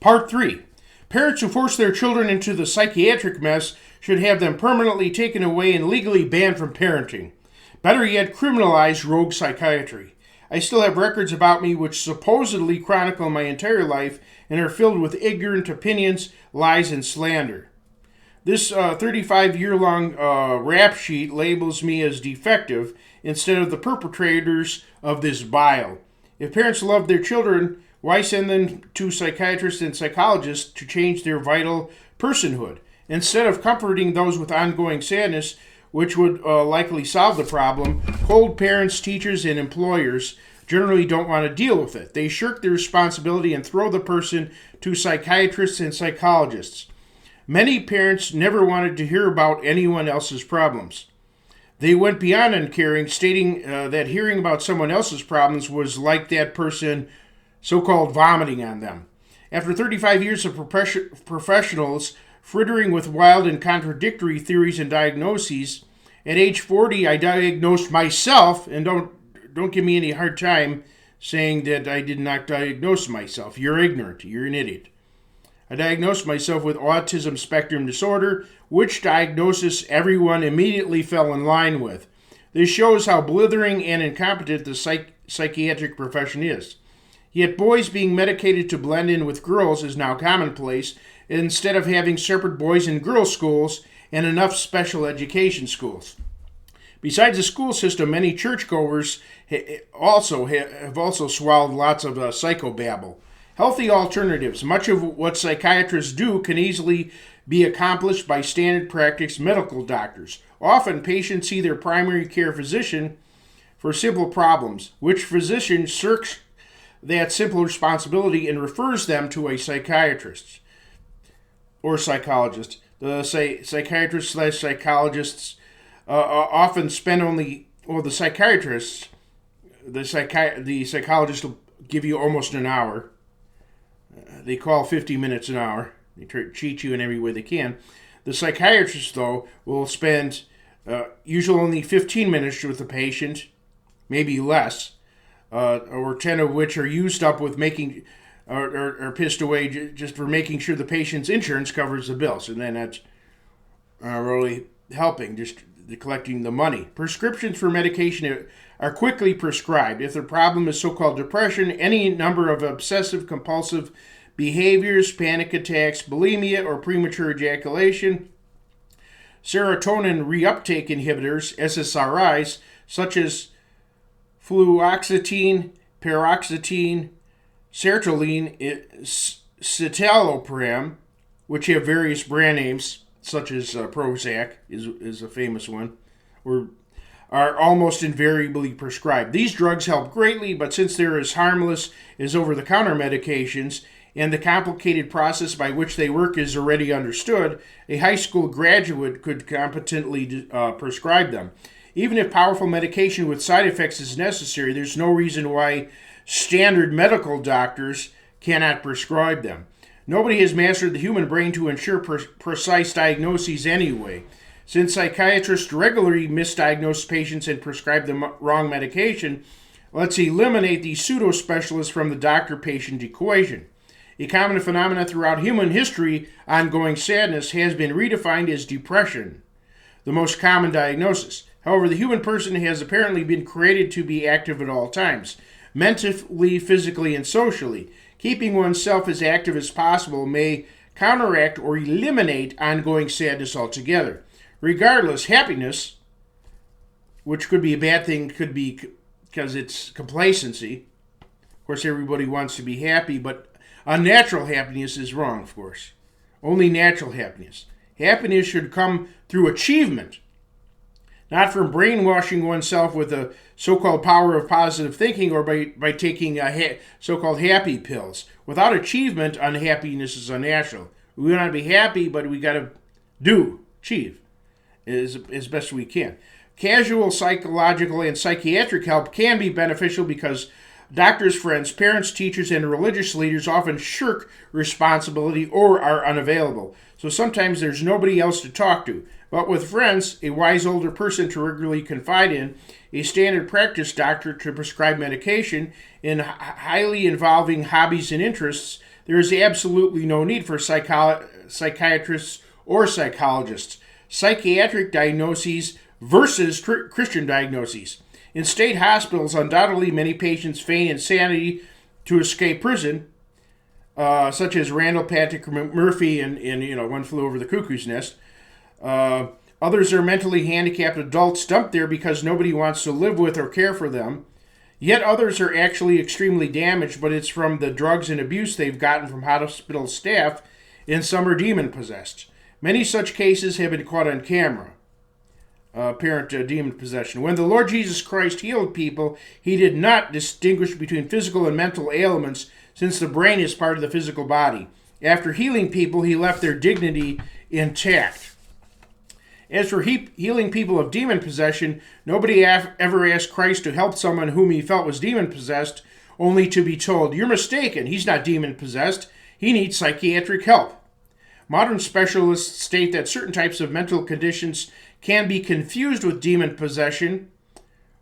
Part 3. Parents who force their children into the psychiatric mess should have them permanently taken away and legally banned from parenting. Better yet, criminalize rogue psychiatry. I still have records about me which supposedly chronicle my entire life and are filled with ignorant opinions, lies, and slander. This 35-year-long rap sheet labels me as defective instead of the perpetrators of this bile. If parents love their children, why send them to psychiatrists and psychologists to change their vital personhood? Instead of comforting those with ongoing sadness, which would likely solve the problem, cold parents, teachers, and employers generally don't want to deal with it. They shirk their responsibility and throw the person to psychiatrists and psychologists. Many parents never wanted to hear about anyone else's problems. They went beyond uncaring, stating that hearing about someone else's problems was like that person so-called vomiting on them. After 35 years of professionals frittering with wild and contradictory theories and diagnoses, at age 40 I diagnosed myself, and don't give me any hard time saying that I did not diagnose myself. You're ignorant. You're an idiot. I diagnosed myself with autism spectrum disorder, which diagnosis everyone immediately fell in line with. This shows how blithering and incompetent the psychiatric profession is. Yet boys being medicated to blend in with girls is now commonplace, instead of having separate boys and girls schools and enough special education schools. Besides the school system, many churchgoers have also swallowed lots of psychobabble. Healthy alternatives. Much of what psychiatrists do can easily be accomplished by standard practice medical doctors. Often, patients see their primary care physician for simple problems, which physician shirks that simple responsibility and refers them to a psychiatrist or psychologist. The psychiatrists/psychologists often spend the psychiatrists, the psychologist will give you almost an hour. They call 50 minutes an hour. They try to cheat you in every way they can. The psychiatrist, though, will spend usually only 15 minutes with the patient, maybe less, or 10 of which are used up with making, or pissed away just for making sure the patient's insurance covers the bills. And then that's really helping, just collecting the money. Prescriptions for medication are quickly prescribed. If the problem is so-called depression, any number of obsessive-compulsive behaviors, panic attacks, bulimia, or premature ejaculation, serotonin reuptake inhibitors, SSRIs, such as fluoxetine, paroxetine, sertraline, citalopram, which have various brand names, such as Prozac is a famous one, are almost invariably prescribed. These drugs help greatly, but since they're as harmless as over-the-counter medications, and the complicated process by which they work is already understood, a high school graduate could competently prescribe them. Even if powerful medication with side effects is necessary, there's no reason why standard medical doctors cannot prescribe them. Nobody has mastered the human brain to ensure precise diagnoses anyway. Since psychiatrists regularly misdiagnose patients and prescribe the wrong medication, let's eliminate the pseudo-specialists from the doctor-patient equation. A common phenomenon throughout human history, ongoing sadness, has been redefined as depression, the most common diagnosis. However, the human person has apparently been created to be active at all times, mentally, physically, and socially. Keeping oneself as active as possible may counteract or eliminate ongoing sadness altogether. Regardless, happiness, which could be a bad thing, could be because it's complacency. Of course, everybody wants to be happy, but unnatural happiness is wrong, of course. Only natural happiness. Happiness should come through achievement, not from brainwashing oneself with the so-called power of positive thinking or by taking so-called happy pills. Without achievement, unhappiness is unnatural. We want to be happy, but we got to achieve as best we can. Casual psychological and psychiatric help can be beneficial because doctors, friends, parents, teachers, and religious leaders often shirk responsibility or are unavailable. So sometimes there's nobody else to talk to. But with friends, a wise older person to regularly confide in, a standard practice doctor to prescribe medication, and highly involving hobbies and interests, there is absolutely no need for psychiatrists or psychologists. Psychiatric diagnoses versus Christian diagnoses. In state hospitals, undoubtedly many patients feign insanity to escape prison, such as Randall Patrick Murphy in One Flew Over the Cuckoo's Nest. Others are mentally handicapped adults dumped there because nobody wants to live with or care for them. Yet others are actually extremely damaged, but it's from the drugs and abuse they've gotten from hospital staff, and some are demon-possessed. Many such cases have been caught on camera. Apparent demon possession. When the Lord Jesus Christ healed people, he did not distinguish between physical and mental ailments, since the brain is part of the physical body. After healing people, he left their dignity intact. As for healing people of demon possession, nobody ever asked Christ to help someone whom he felt was demon possessed, only to be told, "You're mistaken, he's not demon possessed, he needs psychiatric help." Modern specialists state that certain types of mental conditions can be confused with demon possession,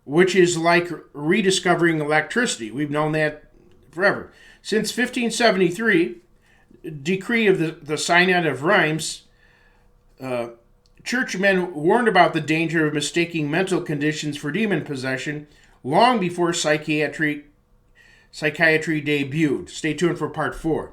which is like rediscovering electricity. We've known that forever. Since 1573, decree of the Synod of Reims, churchmen warned about the danger of mistaking mental conditions for demon possession long before psychiatry debuted. Stay tuned for part 4.